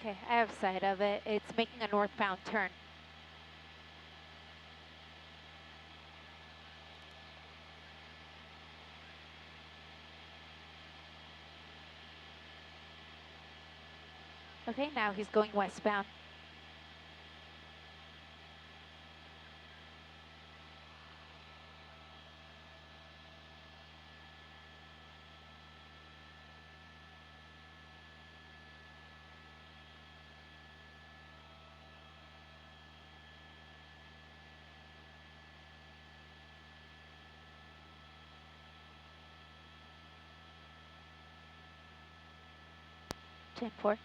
Okay, I have sight of it. It's making a northbound turn. Okay, now he's going westbound. Ten four.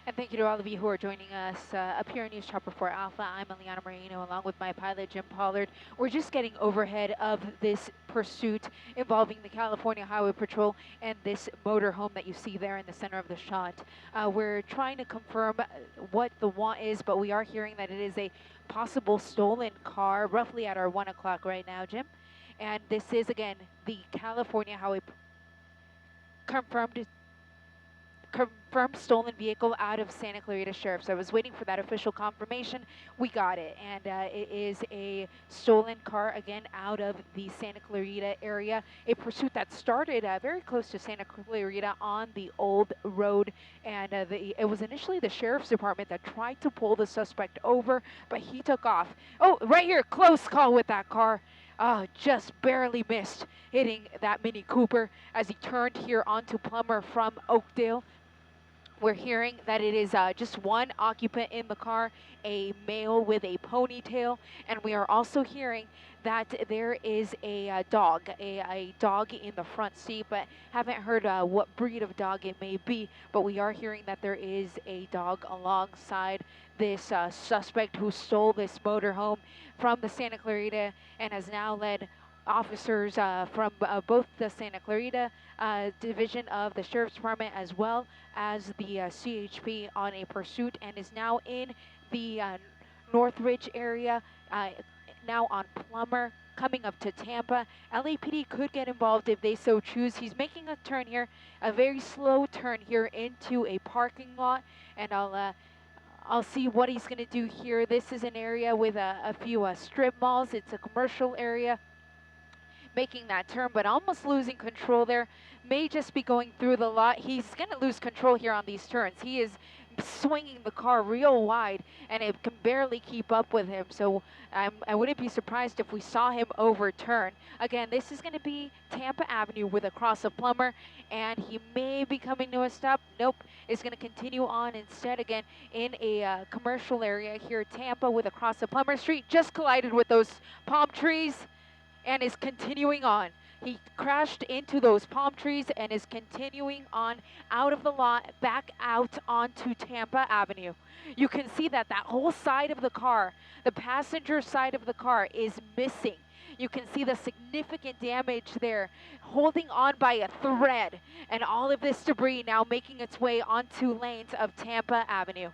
And thank you to all of you who are joining us up here in News Chopper 4 Alpha. I'm Eliana Marino along with my pilot, Jim Pollard. We're just getting overhead of this pursuit involving the California Highway Patrol and this motorhome that you see there in the center of the shot. We're trying to confirm what the want is, but we are hearing that it is a possible stolen car, roughly at our 1 o'clock right now, Jim. And this is, again, the California Highway confirmed stolen vehicle out of Santa Clarita Sheriff's. I was waiting for that official confirmation. We got it, and it is a stolen car, again, out of the Santa Clarita area. A pursuit that started very close to Santa Clarita on the old road, and it was initially the Sheriff's Department that tried to pull the suspect over, but he took off. Oh, right here, close call with that car. Just barely missed hitting that Mini Cooper as he turned here onto Plummer from Oakdale. We're hearing that it is just one occupant in the car, a male with a ponytail, and we are also hearing that there is a dog in the front seat, but haven't heard what breed of dog it may be, but we are hearing that there is a dog alongside this suspect who stole this motorhome from the Santa Clarita and has now led officers from both the Santa Clarita division of the Sheriff's Department as well as the CHP on a pursuit, and is now in the Northridge area, now on Plummer, coming up to Tampa. LAPD could get involved if they so choose. He's making a turn here, a very slow turn here into a parking lot, and I'll see what he's going to do here. This is an area with a few strip malls. It's a commercial area, making that turn, but almost losing control there. May just be going through the lot. He's going to lose control here on these turns. He is swinging the car real wide, and it can barely keep up with him. So I wouldn't be surprised if we saw him overturn. Again, this is going to be Tampa Avenue with a cross of Plummer, and he may be coming to a stop. Nope, it's going to continue on instead, again, in a commercial area here, Tampa with a cross of Plummer Street. Just collided with those palm trees and is continuing on. He crashed into those palm trees and is continuing on out of the lot, back out onto Tampa Avenue. You can see that whole side of the car, the passenger side of the car, is missing. You can see the significant damage there, holding on by a thread, and all of this debris now making its way onto lanes of Tampa Avenue.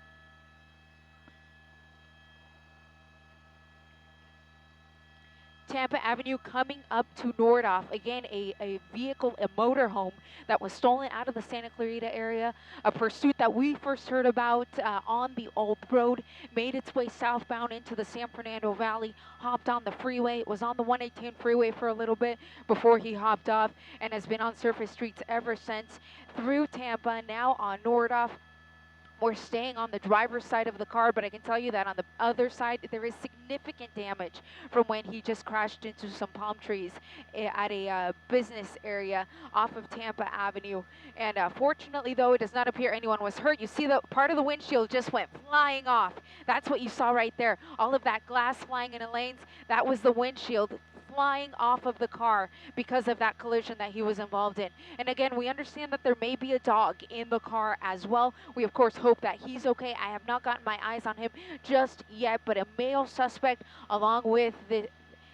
Tampa Avenue coming up to Nordoff. Again, a vehicle, a motorhome that was stolen out of the Santa Clarita area. A pursuit that we first heard about on the old road, made its way southbound into the San Fernando Valley, hopped on the freeway. It was on the 118 freeway for a little bit before he hopped off, and has been on surface streets ever since, through Tampa, now on Nordoff. We're staying on the driver's side of the car, but I can tell you that on the other side, there is significant damage from when he just crashed into some palm trees at a business area off of Tampa Avenue. And fortunately, though, it does not appear anyone was hurt. You see that part of the windshield just went flying off. That's what you saw right there. All of that glass flying into lanes, that was the windshield flying off of the car because of that collision that he was involved in. And again, we understand that there may be a dog in the car as well. We, of course, hope that he's okay. I have not gotten my eyes on him just yet, but a male suspect along with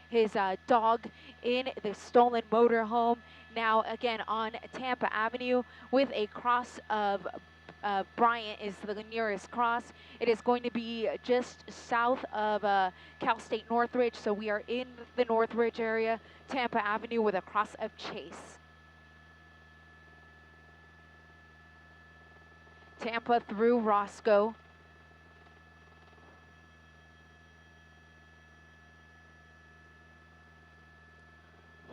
his dog in the stolen motorhome, now again on Tampa Avenue with a cross of Bryant is the nearest cross. It is going to be just south of Cal State Northridge, so we are in the Northridge area, Tampa Avenue with a cross of Chase. Tampa through Roscoe.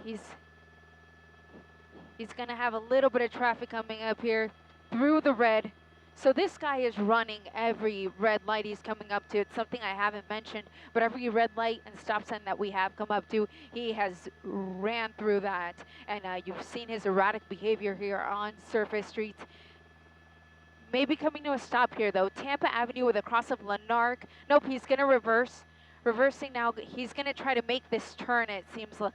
He's going to have a little bit of traffic coming up here through the red. So this guy is running every red light he's coming up to. It's something I haven't mentioned, but every red light and stop sign that we have come up to, he has ran through that. And you've seen his erratic behavior here on surface streets. Maybe coming to a stop here, though. Tampa Avenue with a cross of Lanark. Nope, he's going to reverse. Reversing now. He's going to try to make this turn, it seems like.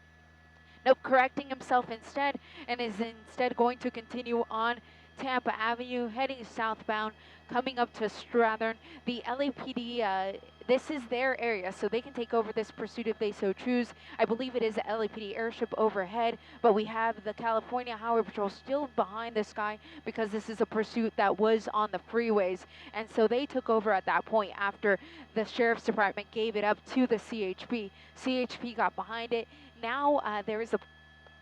Nope, correcting himself instead, and is instead going to continue on Tampa Avenue, heading southbound, coming up to Strathern. The LAPD, this is their area, so they can take over this pursuit if they so choose. I believe it is a LAPD airship overhead, but we have the California Highway Patrol still behind this guy because this is a pursuit that was on the freeways. And so they took over at that point after the Sheriff's Department gave it up to the CHP. CHP got behind it. Now there is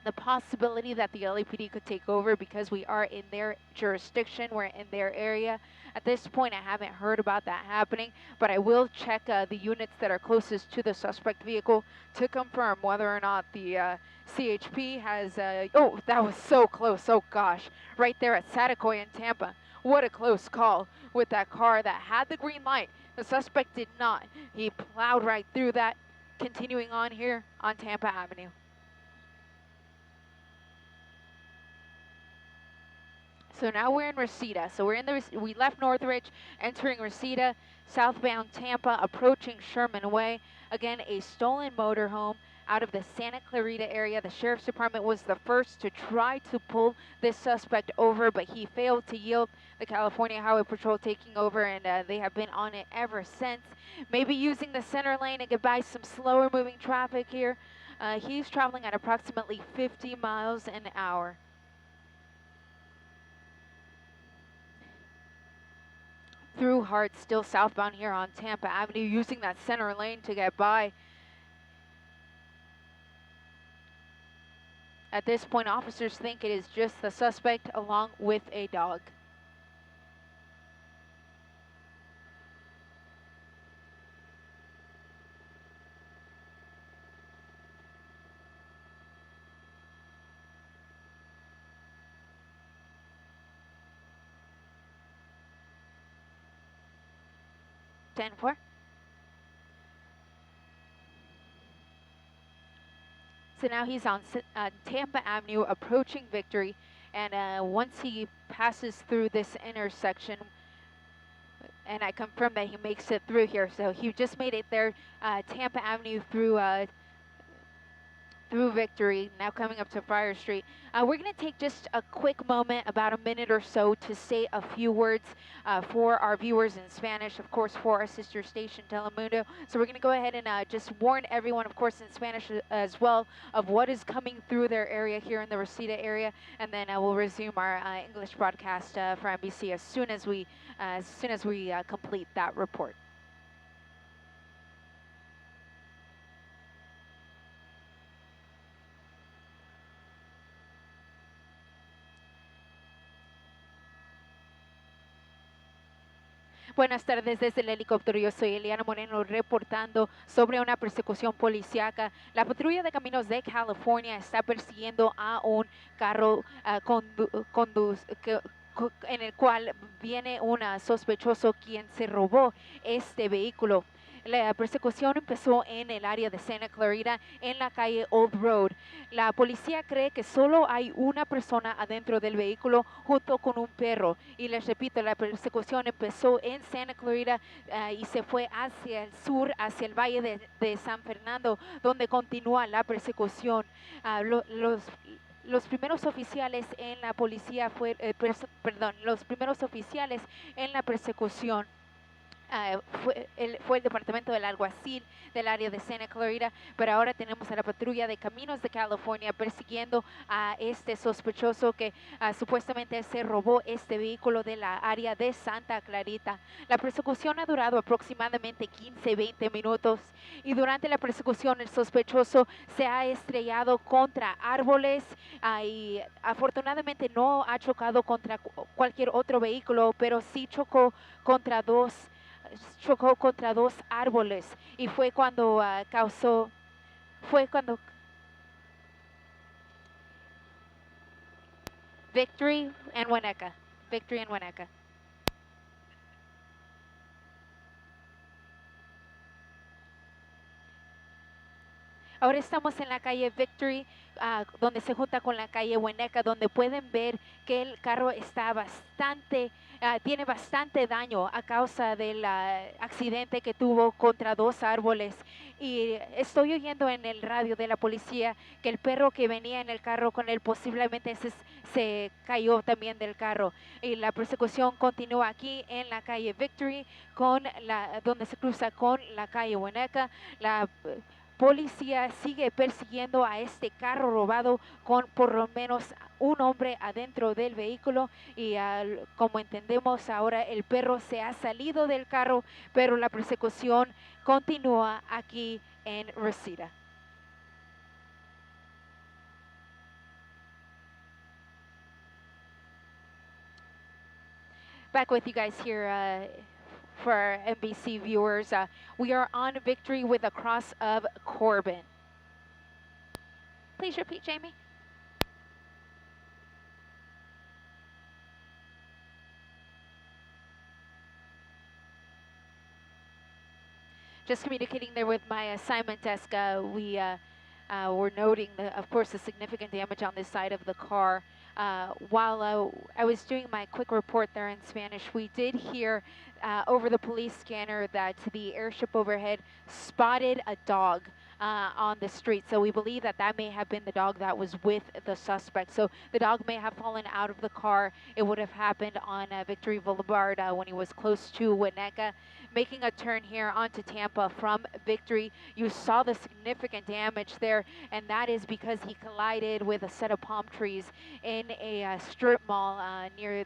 the possibility that the LAPD could take over because we are in their jurisdiction, we're in their area. At this point, I haven't heard about that happening, but I will check the units that are closest to the suspect vehicle to confirm whether or not the CHP has, oh, that was so close, oh gosh, right there at Satakoy in Tampa. What a close call with that car that had the green light. The suspect did not. He plowed right through that. Continuing on here on Tampa Avenue. So now we're in Reseda. So we're in we left Northridge, entering Reseda, southbound Tampa, approaching Sherman Way. Again, a stolen motorhome out of the Santa Clarita area. The Sheriff's Department was the first to try to pull this suspect over, but he failed to yield. The California Highway Patrol taking over, and they have been on it ever since. Maybe using the center lane to get by some slower moving traffic here. He's traveling at approximately 50 miles an hour. Through Hart, still southbound here on Tampa Avenue, using that center lane to get by. At this point, officers think it is just the suspect along with a dog. Ten-4. So now he's on Tampa Avenue, approaching Victory, and once he passes through this intersection, and I confirm that he makes it through here, so he just made it there, Tampa Avenue through Victory, now coming up to Friar Street. We're going to take just a quick moment, about a minute or so, to say a few words for our viewers in Spanish, of course, for our sister station, Telemundo. So we're going to go ahead and just warn everyone, of course, in Spanish as well, of what is coming through their area here in the Reseda area, and then we'll resume our English broadcast for NBC as soon as we complete that report. Buenas tardes desde el helicóptero. Yo soy Eliana Moreno reportando sobre una persecución policíaca. La patrulla de caminos de California está persiguiendo a un carro en el cual viene un sospechoso quien se robó este vehículo. La persecución empezó en el área de Santa Clarita, en la calle Old Road. La policía cree que solo hay una persona adentro del vehículo junto con un perro. Y les repito, la persecución empezó en Santa Clarita y se fue hacia el sur, hacia el valle de San Fernando, donde continúa la persecución. Los primeros oficiales en la policía los primeros oficiales en la persecución fue el departamento del alguacil del área de Santa Clarita, pero ahora tenemos a la patrulla de caminos de California persiguiendo a este sospechoso que supuestamente se robó este vehículo de la área de Santa Clarita. La persecución ha durado aproximadamente 15-20 minutos y durante la persecución el sospechoso se ha estrellado contra árboles y afortunadamente no ha chocado contra cualquier otro vehículo, pero sí chocó contra dos árboles y fue cuando fue cuando Victory and Winnetka. Ahora estamos en la calle Victory, donde se junta con la calle Winnetka, donde pueden ver que el carro está tiene bastante daño a causa del accidente que tuvo contra dos árboles. Y estoy oyendo en el radio de la policía que el perro que venía en el carro con él posiblemente se cayó también del carro. Y la persecución continúa aquí en la calle Victory, donde se cruza con la calle Winnetka. La policía sigue persiguiendo a este carro robado con por lo menos un hombre adentro del vehículo y como entendemos ahora el perro se ha salido del carro, pero la persecución continúa aquí en Reseda. Back with you guys here for our NBC viewers. We are on Victory with a cross of Corbin. Please repeat, Jamie. Just communicating there with my assignment desk. We were noting, of course, the significant damage on this side of the car. While I was doing my quick report there in Spanish, we did hear over the police scanner that the airship overhead spotted a dog on the street. So we believe that may have been the dog that was with the suspect. So the dog may have fallen out of the car. It would have happened on Victory Boulevard when he was close to Winnetka. Making a turn here onto Tampa from Victory, you saw the significant damage there, and that is because he collided with a set of palm trees in a strip mall near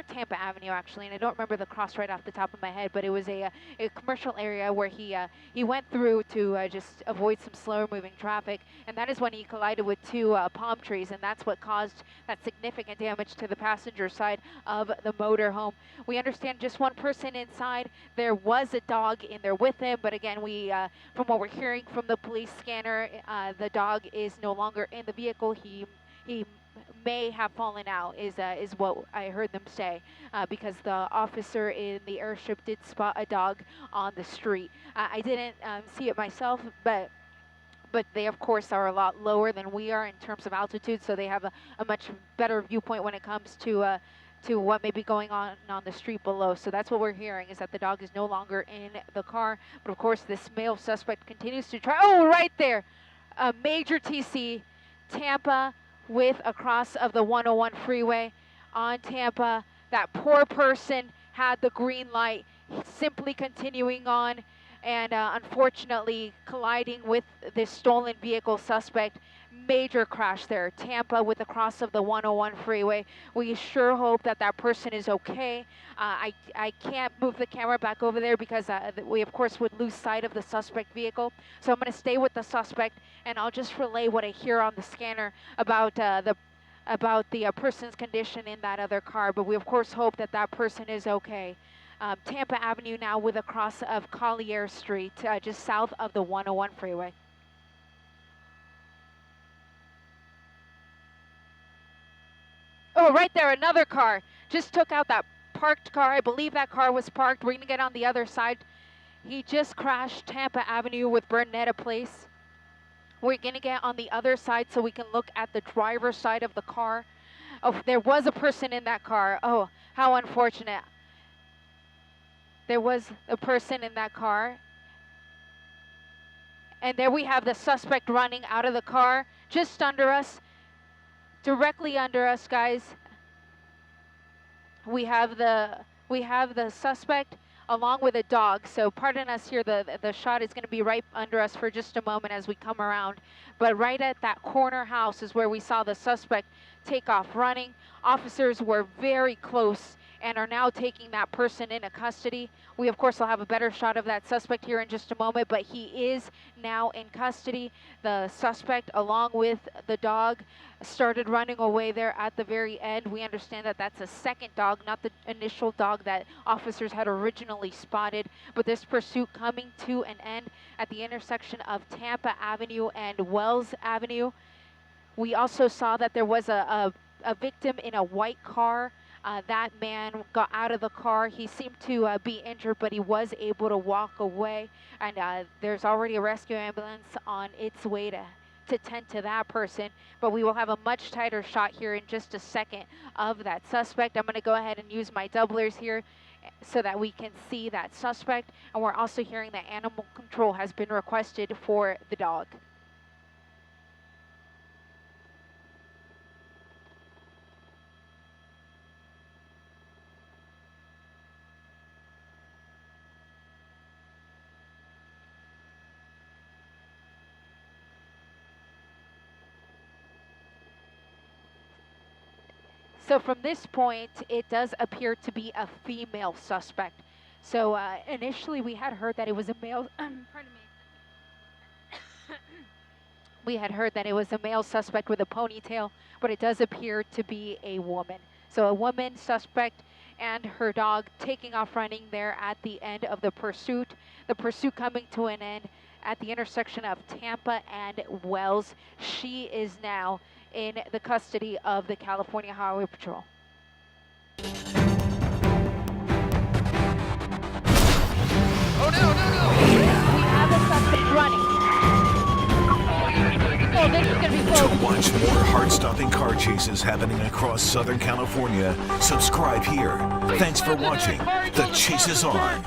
Tampa Avenue, actually, and I don't remember the cross right off the top of my head, but it was a commercial area where he went through to just avoid some slower moving traffic, and that is when he collided with two palm trees, and that's what caused that significant damage to the passenger side of the motorhome. We understand just one person inside. There was a dog in there with him, but again, from what we're hearing from the police scanner, the dog is no longer in the vehicle. He may have fallen out is what I heard them say, because the officer in the airship did spot a dog on the street. I didn't see it myself, but they of course are a lot lower than we are in terms of altitude, so they have a much better viewpoint when it comes to what may be going on the street below. So that's what we're hearing, is that the dog is no longer in the car, but of course this male suspect continues to try. Oh, right there, a major TC, Tampa, with a cross of the 101 freeway on Tampa. That poor person had the green light, simply continuing on and unfortunately colliding with this stolen vehicle suspect. Major crash there. Tampa with the cross of the 101 freeway. We sure hope that person is okay. I can't move the camera back over there because we of course would lose sight of the suspect vehicle. So I'm going to stay with the suspect, and I'll just relay what I hear on the scanner about the person's condition in that other car. But we of course hope that person is okay. Tampa Avenue now with a cross of Collier Street, just south of the 101 freeway. Oh, right there, another car. Just took out that parked car. I believe that car was parked. We're going to get on the other side. He just crashed Tampa Avenue with Bernetta Place. We're going to get on the other side so we can look at the driver's side of the car. Oh, there was a person in that car. Oh, how unfortunate. There was a person in that car. And there we have the suspect running out of the car, just under us. Directly under us, guys. We have the suspect along with a dog. So pardon us here, the shot is going to be right under us for just a moment as we come around. But right at that corner house is where we saw the suspect take off running. Officers were very close and are now taking that person into custody. We, of course, will have a better shot of that suspect here in just a moment, but he is now in custody. The suspect, along with the dog, started running away there at the very end. We understand that that's a second dog, not the initial dog that officers had originally spotted, but this pursuit coming to an end at the intersection of Tampa Avenue and Wells Avenue. We also saw that there was a victim in a white car. That man got out of the car. He seemed to be injured, but he was able to walk away. And there's already a rescue ambulance on its way to tend to that person. But we will have a much tighter shot here in just a second of that suspect. I'm going to go ahead and use my doublers here so that we can see that suspect. And we're also hearing that animal control has been requested for the dog. So from this point, it does appear to be a female suspect. So initially we had heard that it was a male, pardon me. We had heard that it was a male suspect with a ponytail, but it does appear to be a woman. So a woman suspect and her dog taking off running there at the end of the pursuit. The pursuit coming to an end at the intersection of Tampa and Wells. She is now in the custody of the California Highway Patrol. Oh no! We have a suspect running. Oh, this is going to be close. To watch more heart-stopping car chases happening across Southern California, subscribe here. Thanks for watching. The chase is on.